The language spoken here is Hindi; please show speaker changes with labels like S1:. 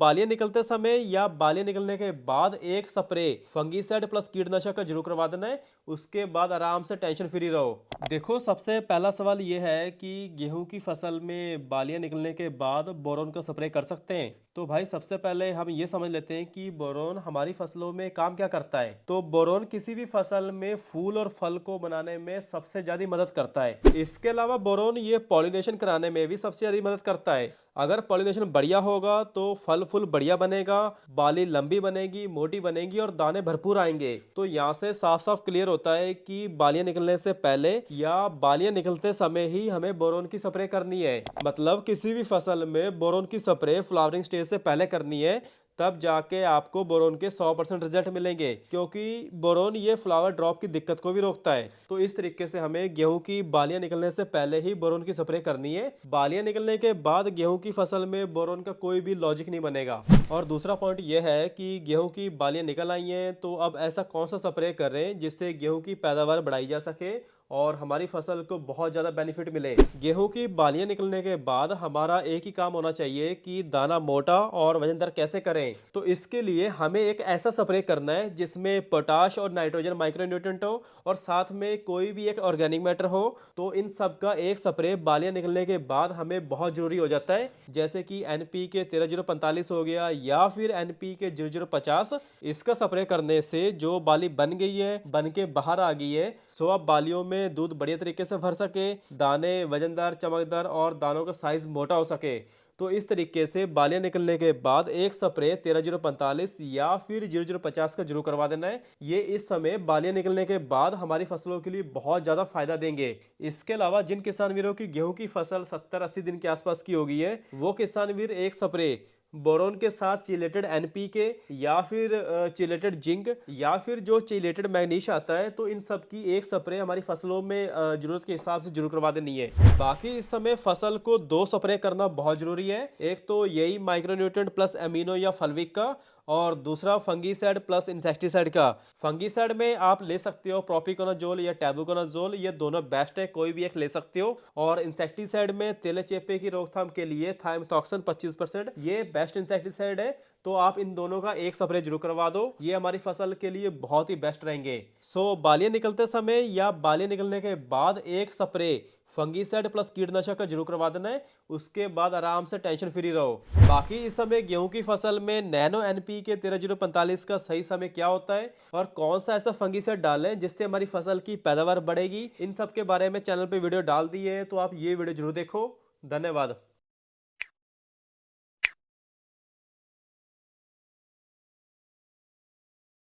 S1: बालियां निकलते समय या बालियां निकलने के बाद एक स्प्रे फंगीसाइड प्लस कीटनाशक का जरूर करवा देना है। उसके बाद आराम से टेंशन फ्री रहो। देखो, सबसे पहला सवाल ये है कि गेहूं की फसल में बालियां निकलने के बाद बोरोन का स्प्रे कर सकते हैं? तो भाई, सबसे पहले हम ये समझ लेते हैं कि बोरोन हमारी फसलों में काम क्या करता है। तो बोरोन किसी भी फसल में फूल और फल को बनाने में सबसे ज्यादा मदद करता है। इसके अलावा बोरोन ये पॉलिनेशन कराने में भी सबसे ज्यादा मदद करता है। अगर पॉलिनेशन बढ़िया होगा तो फल फूल बढ़िया बनेगा, बाली लंबी बनेगी, मोटी बनेगी और दाने भरपूर आएंगे। तो यहाँ से साफ साफ क्लियर होता है कि बालियां निकलने से पहले या बालियां निकलते समय ही हमें बोरोन की स्प्रे करनी है। मतलब किसी भी फसल में बोरोन की स्प्रे फ्लावरिंग स्टेज से पहले करनी है, तब जाके आपको बोरोन के 100% रिजल्ट मिलेंगे, क्योंकि बोरोन ये फ्लावर ड्रॉप की दिक्कत को भी रोकता है। तो इस तरीके से हमें गेहूं की बालियां निकलने से पहले ही बोरोन की स्प्रे करनी है। बालियां निकलने के बाद गेहूं की फसल में बोरोन का कोई भी लॉजिक नहीं बनेगा। और दूसरा पॉइंट यह है कि गेहूं की बालियां निकल आई हैं, तो अब ऐसा कौन सा स्प्रे करें जिससे गेहूं की पैदावार बढ़ाई जा सके और हमारी फसल को बहुत ज़्यादा बेनिफिट मिले। गेहूं की बालियां निकलने के बाद हमारा एक ही काम होना चाहिए कि दाना मोटा और वजनदार कैसे करें। तो इसके लिए हमें एक ऐसा स्प्रे करना है जिसमें पोटाश और नाइट्रोजन माइक्रोन्यूट्रेंट हो और साथ में कोई भी एक ऑर्गेनिक मैटर हो। तो इन सब का एक स्प्रे बालियां निकलने के बाद हमें बहुत जरूरी हो जाता है, जैसे कि NPK 13-045 हो गया या फिर NPK 0050। इसका स्प्रे करने से जो बाली बन गई है, बन के बाहर आ गई है, सो अब बालियों में दूध बढ़िया तरीके से भर सके, दाने वजनदार चमकदार और दानों का साइज मोटा हो सके। तो इस तरीके से बालियां निकलने के बाद एक स्प्रे 13-045 या फिर 0050 का जरूर करवा देना है। ये इस समय बालियां निकलने के बाद हमारी फसलों के लिए बहुत ज्यादा फायदा देंगे। इसके अलावा जिन किसान वीरों की गेहूं की फसल 70-80 दिन के आसपास की हो गई है, वो किसान वीर एक स्प्रे बोरोन के साथ चिलेटेड NPK या फिर चिलेटेड जिंक या फिर जो चिलेटेड मैग्नीशियम आता है, तो इन सब की एक स्प्रे हमारी फसलों में जरूरत के हिसाब से जरूर करवा देनी है। बाकी इस समय फसल को 2 स्प्रे करना बहुत जरूरी है। एक तो यही माइक्रोन्यूट्रेंट प्लस एमिनो या फल्विक का, और दूसरा फंगीसाइड प्लस इंसेक्टिसाइड का। फंगीसाइड में आप ले सकते हो प्रोपिकोनाजोल या टैबुकोनाजोल, ये दोनों बेस्ट है, कोई भी एक ले सकते हो। और इंसेक्टिसाइड में तेले चेपे की रोकथाम के लिए थाइमेथॉक्सन 25%, ये बेस्ट इंसेक्टिसाइड है। तो आप इन दोनों का एक स्प्रे जरूर करवा दो, ये हमारी फसल के लिए बहुत ही बेस्ट रहेंगे। सो बालियां निकलते समय या बालियां निकलने के बाद एक स्प्रे फंगीसाइड प्लस कीटनाशक का जरूर करवा देना है। उसके बाद आराम से टेंशन फ्री रहो। बाकी इस समय गेहूं की फसल में नैनो NPK 13-045 का सही समय क्या होता है और कौन सा ऐसा फंगीसाइड डालें जिससे हमारी फसल की पैदावार बढ़ेगी, इन सब के बारे में चैनल पे वीडियो डाल दी है, तो आप ये वीडियो जरूर देखो। धन्यवाद।